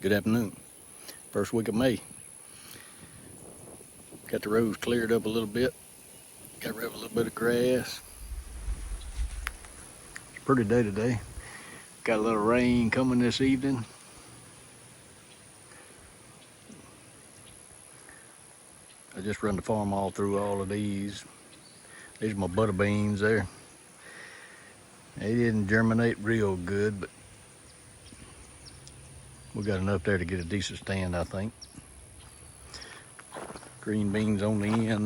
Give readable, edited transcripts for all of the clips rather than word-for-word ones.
Good afternoon. First week of May. Got the roads cleared up a little bit. Got rid of a little bit of grass. It's a pretty day today. Got a little rain coming this evening. I just run the Farmall through all of these. These are my butter beans there. They didn't germinate real good, but we got enough there to get a decent stand, I think. Green beans on the end,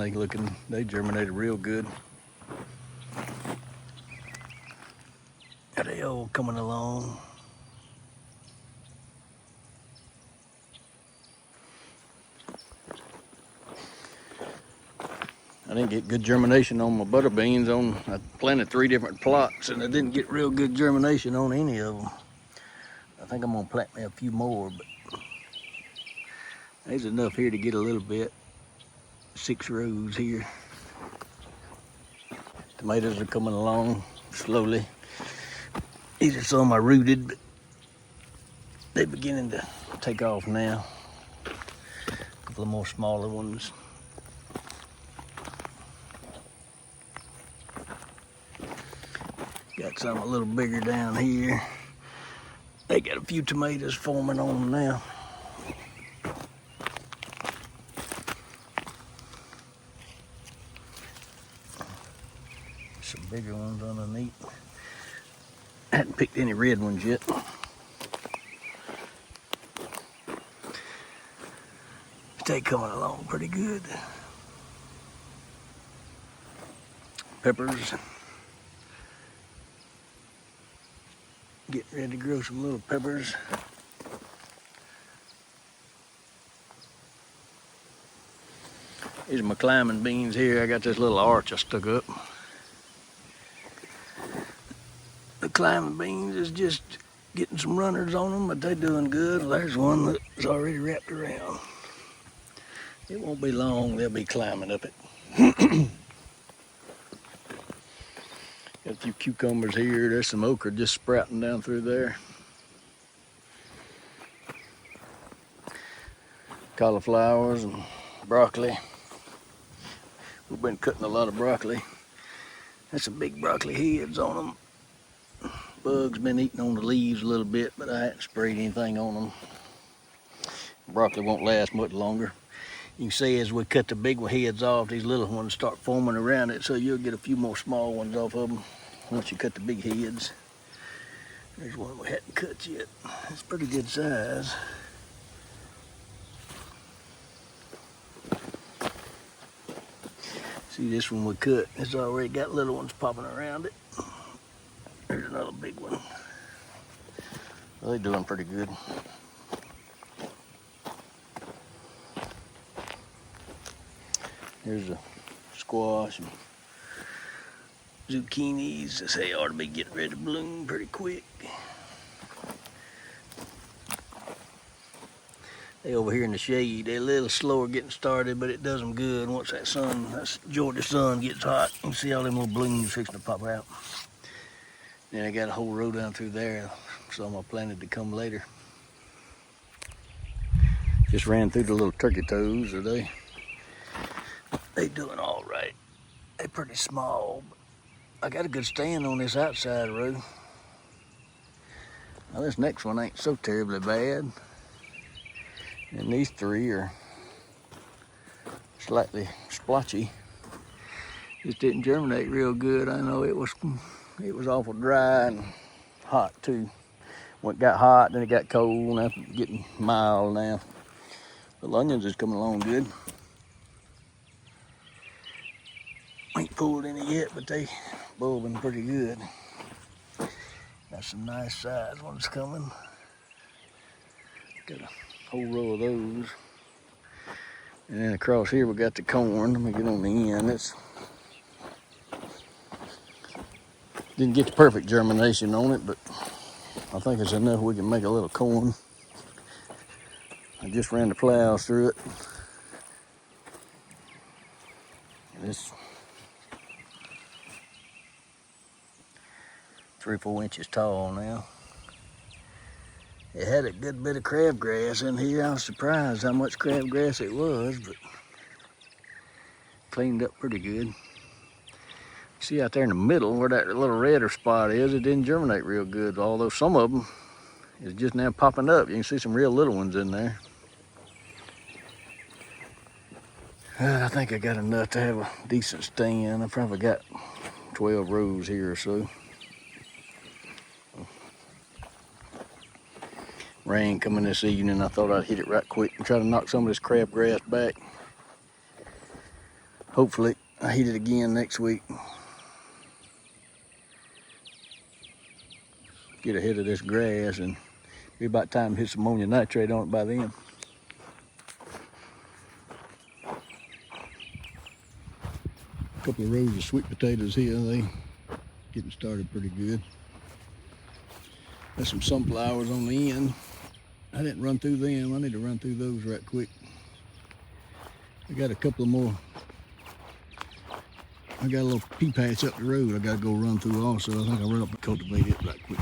they germinated real good. They all coming along. I didn't get good germination on my butter beans. I planted 3 different plots and I didn't get real good germination on any of them. I think I'm gonna plant me a few more, but there's enough here to get a little bit. 6 rows here. Tomatoes are coming along slowly. These are some I rooted, but they're beginning to take off now. A couple of more smaller ones. Got some a little bigger down here. They got a few tomatoes forming on them now. Some bigger ones underneath. I hadn't picked any red ones yet. They coming along pretty good. Peppers. Getting ready to grow some little peppers. These are my climbing beans here. I got this little arch I stuck up. The climbing beans is just getting some runners on them, but they're doing good. There's one that's already wrapped around. It won't be long, they'll be climbing up it. Got a few cucumbers here. There's some okra just sprouting down through there. Cauliflowers and broccoli. We've been cutting a lot of broccoli. That's some big broccoli heads on them. Bugs been eating on the leaves a little bit, but I haven't sprayed anything on them. Broccoli won't last much longer. You can see as we cut the big heads off, these little ones start forming around it, so you'll get a few more small ones off of them once you cut the big heads. There's one we hadn't cut yet. It's pretty good size. See this one we cut, it's already got little ones popping around it. There's another big one. Well, they're doing pretty good. Here's a squash and zucchinis. They ought to be getting ready to bloom pretty quick. They over here in the shade, they're a little slower getting started, but it does them good once that Georgia sun gets hot. You can see all them little blooms fixing to pop out. Then I got a whole row down through there. Some I planted to come later. Just ran through the little turkey toes today. They doing all right. They're pretty small, but I got a good stand on this outside row. Now this next one ain't so terribly bad. And these 3 are slightly splotchy. Just didn't germinate real good. I know it was awful dry and hot too. When it got hot, then it got cold, and that's getting mild now. The onions is coming along good. Ain't pulled any yet, but they bulbing pretty good. Got some nice size ones coming. Got a whole row of those. And then across here we got the corn. Let me get on the end. Didn't get the perfect germination on it, but I think it's enough we can make a little corn. I just ran the plows through it. And it's 3 or 4 inches tall now. It had a good bit of crabgrass in here. I was surprised how much crabgrass it was, but cleaned up pretty good. See out there in the middle where that little redder spot is, it didn't germinate real good, although some of them is just now popping up. You can see some real little ones in there. I think I got enough to have a decent stand. I probably got 12 rows here or so. Rain coming this evening, I thought I'd hit it right quick and try to knock some of this crabgrass back. Hopefully I hit it again next week. Get ahead of this grass and be about time to hit some ammonium nitrate on it by then. A couple of rows of sweet potatoes here, they getting started pretty good. There's some sunflowers on the end. I didn't run through them. I need to run through those right quick. I got a couple of more. I got a little pea patch up the road I gotta go run through also. I think I'll run up and cultivate it right quick.